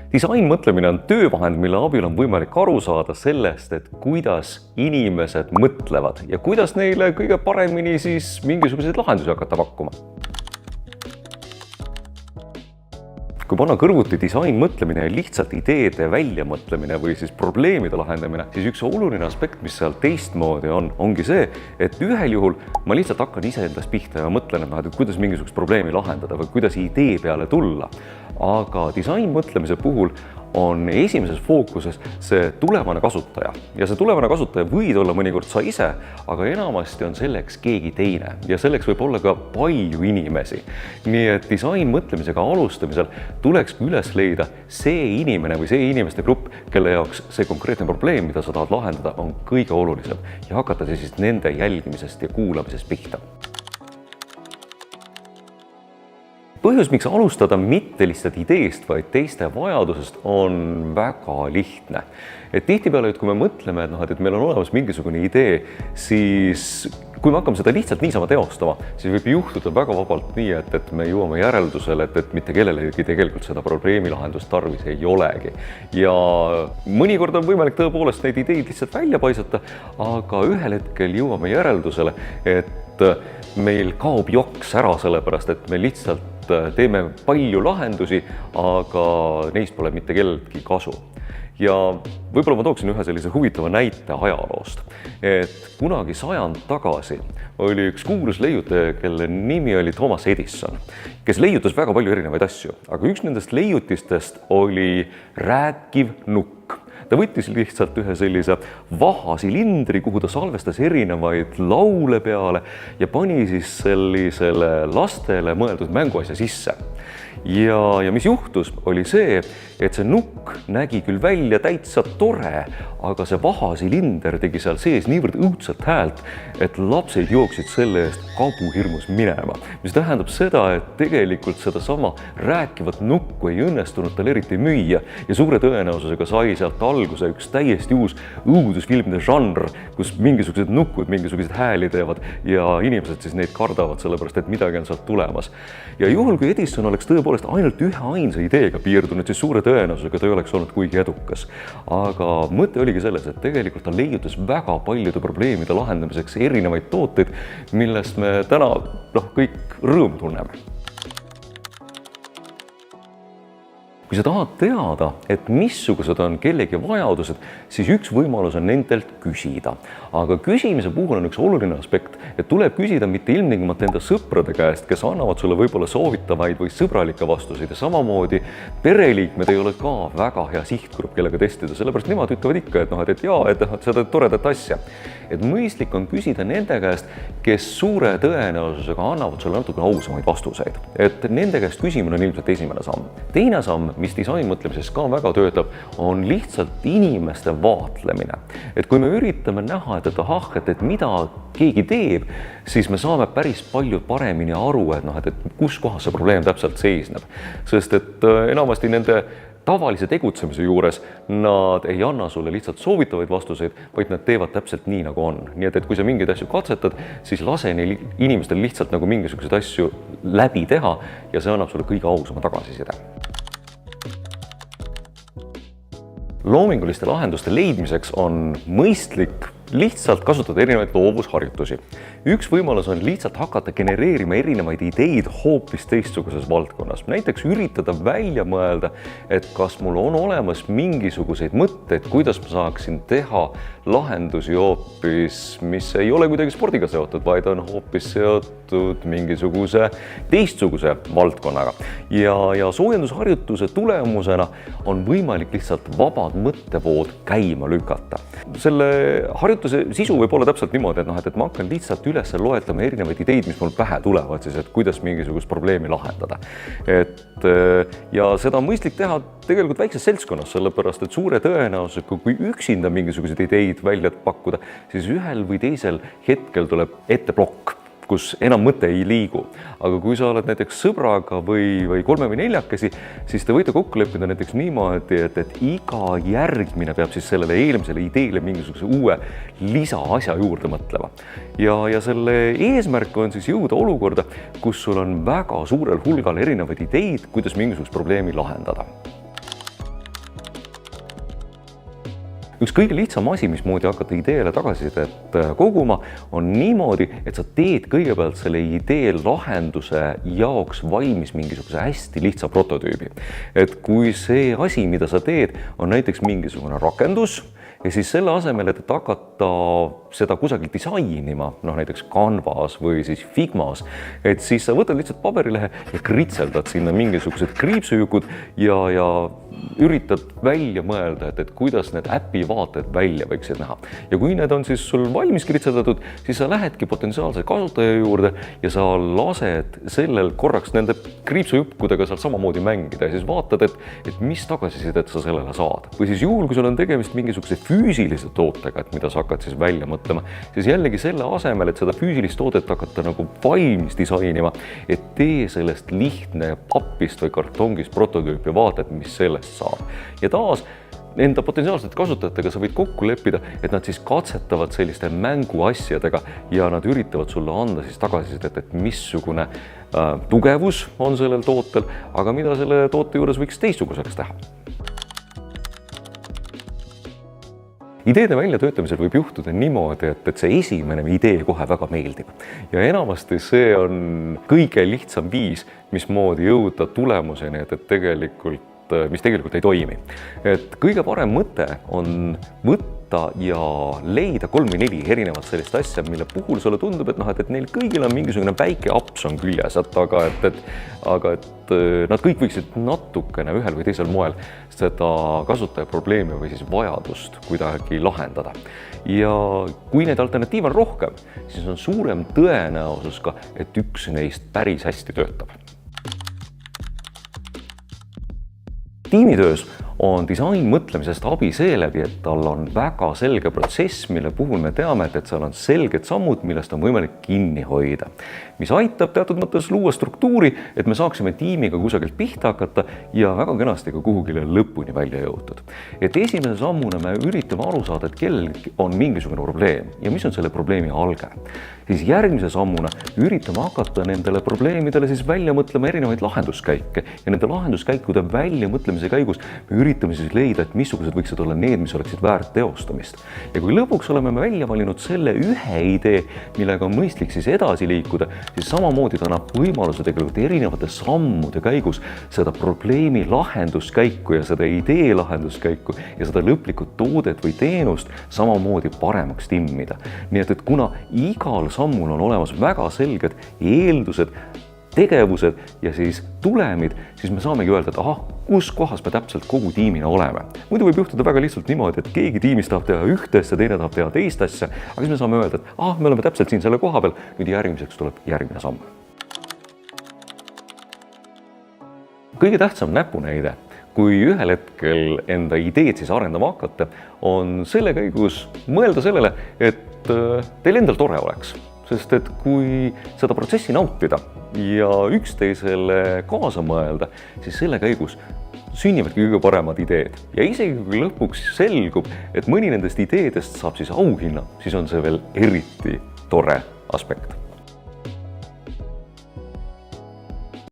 Disainmõtlemine on töövahend, mille abil on võimalik aru saada sellest, et kuidas inimesed mõtlevad ja kuidas neile kõige paremini siis mingisuguseid lahendusi hakata pakkuma. Kui panna kõrvuti disainmõtlemine ja lihtsalt ideede väljamõtlemine või siis probleemide lahendamine, siis üks oluline aspekt, mis seal teistmoodi ongi see, et ühel juhul ma lihtsalt hakkan iseendast pihta ja mõtlen, et kuidas mingisugust probleemi lahendada või kuidas idee peale tulla. Aga disainmõtlemise puhul on esimeses fookuses see tulevane kasutaja. Ja see tulevane kasutaja võid olla mõnikord sa ise, aga enamasti on selleks keegi teine. Ja selleks võib olla ka palju inimesi. Nii et disainmõtlemisega alustamisel tulekski üles leida see inimene või see inimeste grupp, kelle jaoks see konkreetne probleem, mida sa tahad lahendada, on kõige olulisem. Ja hakata siis nende jälgimisest ja kuulamisest pihta. Põhjus, miks alustada mitte lihtsalt ideest, vaid teiste vajadusest, on väga lihtne. Et tihtipeale, kui me mõtleme, et meil on olemas mingisugune idee, siis kui me hakkame seda lihtsalt niisama teostama, siis võib juhtuda väga vabalt nii, et me jõuame järeldusele, et mitte kellelegi tegelikult seda probleemi lahendust tarvis ei olegi. Ja mõnikord on võimalik tõepoolest neid ideid lihtsalt välja paisata, aga ühel hetkel jõuame järeldusele, et meil kaob joks ära sellepärast, et me lihtsalt teeme palju lahendusi, aga neist pole mitte kellelgi kasu. Ja võib-olla ma tooksin ühe sellise huvitava näite ajaloost, et kunagi 100 aastat tagasi oli üks kuulus leiutaja, kelle nimi oli Thomas Edison, kes leiutas väga palju erinevaid asju, aga üks nendest leiutistest oli rääkiv nukk. Ta võttis lihtsalt ühe sellise vahasilindri, kuhu ta salvestas erinevaid laule peale ja pani siis sellisele lastele mõeldud mänguasja sisse. Ja mis juhtus, oli see, et see nukk nägi küll välja täitsa tore, aga see vahasilinder tegi seal sees niivõrd õudset häält, et lapsed jooksid selle eest kabuhirmus minema. Mis tähendab seda, et tegelikult seda sama rääkivat nukku ei õnnestunud tal eriti müüa ja suure tõenäosusega sai sealt alguse üks täiesti uus õudusfilmide žanr, kus mingisugused nukud mingisugused hääli teevad ja inimesed siis neid kardavad, sellepärast et midagi on sealt tulemas. Ja juhul, kui Edison oleks tõepoolest ainult ühe ainsa ideega piirdunud, siis suure tõenäosusega ta ei oleks olnud kuigi edukas. Aga mõte oligi selles, et tegelikult ta leiutas väga paljude probleemide lahendamiseks erinevaid tooteid, millest me täna kõik rõõmu tunneme. Kui sa tahad teada, et missugused on kellegi vajadused, siis üks võimalus on nendelt küsida. Aga küsimise puhul on üks oluline aspekt, et tuleb küsida mitte ilmtingimata enda sõprade käest, kes annavad sulle võib-olla soovitavaid või sõbralikke vastuseid ja samamoodi pereliikmed ei ole ka väga hea sihtgrupp, kellega testida, sellepärast nemad ütlevad ikka, et seda toredat asja. Et mõistlik on küsida nende käest, kes suure tõenäosusega annavad sulle natuke ausamaid vastuseid. Et nende käest küsimine on ilmselt esimene samm. Teine samm, mis disainmõtlemises ka väga töötab, on lihtsalt inimeste vaatlemine. Et kui me üritame näha, et mida keegi teeb, siis me saame päris palju paremini aru, et kus kohas see probleem täpselt seisneb. Sest et enamasti nende tavalise tegutsemise juures nad ei anna sulle lihtsalt soovitavaid vastuseid, vaid nad teevad täpselt nii, nagu on. Nii et kui sa mingeid asju katsetad, siis lase neil inimestel lihtsalt nagu mingisuguseid asju läbi teha ja see annab sulle kõige ausama tagasiside. Loominguliste lahenduste leidmiseks on mõistlik lihtsalt kasutada erinevaid loovusharjutusi. Üks võimalus on lihtsalt hakata genereerima erinevaid ideid hoopis teistsuguses valdkonnas. Näiteks üritada välja mõelda, et kas mul on olemas mingisuguseid mõtteid, kuidas ma saaksin teha lahendusi hoopis, mis ei ole kuidagi spordiga seotud, vaid on hoopis seotud mingisuguse teistsuguse valdkonnaga. Ja soojendusharjutuse tulemusena on võimalik lihtsalt vabad mõttevood käima lükata. Selle harjutuse sisu võib olla täpselt niimoodi, et ma hakkan lihtsalt üles loetlema erinevaid ideid, mis mul pähe tulevad, siis, et kuidas mingisugust probleemi lahendada. Ja seda on mõistlik teha tegelikult väikses seltskonnas, sellepärast, et suure tõenäosusega, kui üksinda mingisuguseid ideid välja pakkuda, siis ühel või teisel hetkel tuleb ette plokk, kus enam mõte ei liigu. Aga kui sa oled näiteks sõbraga või 3 või 4, siis te võite kokku leppida näiteks niimoodi, et iga järgmine peab siis sellele eelmisele ideele mingisuguse uue lisaasja juurde mõtlema. Ja selle eesmärk on siis jõuda olukorda, kus sul on väga suurel hulgal erinevaid ideid, kuidas mingisugust probleemi lahendada. üks kõige lihtsam asi, mismoodi hakata ideele tagasisidet koguma, on niimoodi, et sa teed kõigepealt selle idee lahenduse jaoks valmis mingisuguse hästi lihtsa prototüübi. Et kui see asi, mida sa teed, on näiteks mingisugune rakendus, ja siis selle asemel, et hakata seda kusagil disainima, näiteks Canvas või siis Figmas, et siis sa võtad lihtsalt paberilehe ja kritseldad sinna mingisugused kriipsujukud ja üritad välja mõelda, et kuidas need äpi vaated välja võiksid näha. Ja kui need on siis sul valmis kritseldatud, siis sa lähedki potentsiaalse kasutaja juurde ja sa lased sellel korraks nende kriipsujukkudega seal samamoodi mängida ja siis vaatad, et mis tagasisidet sa sellele saad. Või siis juhul, kui sul on tegemist mingisuguse füüsilise tootega, et mida sa hakkad siis välja mõtlema, siis jällegi selle asemel, et seda füüsilist toodet hakata nagu valmis disainima, et tee sellest lihtne papist või kartongist prototüüp ja vaatad, mis sellest saab. Ja taas enda potentsiaalsete kasutajatega sa võid kokku leppida, et nad siis katsetavad selliste mänguasjadega ja nad üritavad sulle anda siis tagasisidet, et missugune tugevus on sellel tootel, aga mida selle toote juures võiks teistsuguseks teha. Ideede väljatöötamisel võib juhtuda niimoodi, et see esimene idee kohe väga meeldib. Ja enamasti see on kõige lihtsam viis, mismoodi jõuda tulemuseni, mis tegelikult ei toimi. Et kõige parem mõte on võtta ja leida 3 või 4 erinevat sellist asja, mille puhul sulle tundub, et neil kõigil on mingisugune väike aps on küljes, aga nad kõik võiksid natukene ühel või teisel moel seda kasutaja probleemi või siis vajadust kuidagi lahendada. Ja kui neid alternatiive on rohkem, siis on suurem tõenäosus ka, et üks neist päris hästi töötab. Tiimitöös on disain mõtlemisest abi seeläbi, et tal on väga selge protsess, mille puhul me teame, et seal on selged sammud, millest on võimalik kinni hoida. Mis aitab teatud mõttes luua struktuuri, et me saaksime tiimiga kusagilt pihta hakata ja väga kenasti ka kuhugile lõpuni välja jõutud. Et esimese sammuna me üritame aru saada, et kellelgi on mingisugune probleem ja mis on selle probleemi alge. Siis järgmise sammuna üritame hakata nendele probleemidele siis välja mõtlema erinevaid lahenduskäike ja nende lahenduskäikude välja mõtlemise käigus me üritame siis leida, et missugused võiksid olla need, mis oleksid väärt teostamist. Ja kui lõpuks oleme me välja valinud selle ühe idee, millega on mõistlik siis edasi liikuda, siis samamoodi ta annab võimaluse tegelikult erinevate sammude käigus seda probleemi lahenduskäiku ja seda idee lahenduskäiku ja seda lõplikku toodet või teenust samamoodi paremaks timmida. Nii et kuna igal sammul on olemas väga selged eeldused, tegevused ja siis tulemid, siis me saamegi öelda, et kus kohas me täpselt kogu tiimina oleme. Muidu võib juhtuda väga lihtsalt niimoodi, et keegi tiimis tahab teha ühte asja, teine tahab teha teist asja, aga siis me saame öelda, et me oleme täpselt siin selle koha peal, nüüd järgmiseks tuleb järgmine samm. Kõige tähtsam näpunäide, kui ühel hetkel enda ideed siis arendama hakata, on selle käigus mõelda sellele, et teil endal tore oleks. Sest et kui seda protsessi nautida ja üksteisele kaasa mõelda, siis selle käigus sünnivadki kõige paremad ideed. Ja isegi kui lõpuks selgub, et mõni nendest ideedest saab siis auhinna, siis on see veel eriti tore aspekt.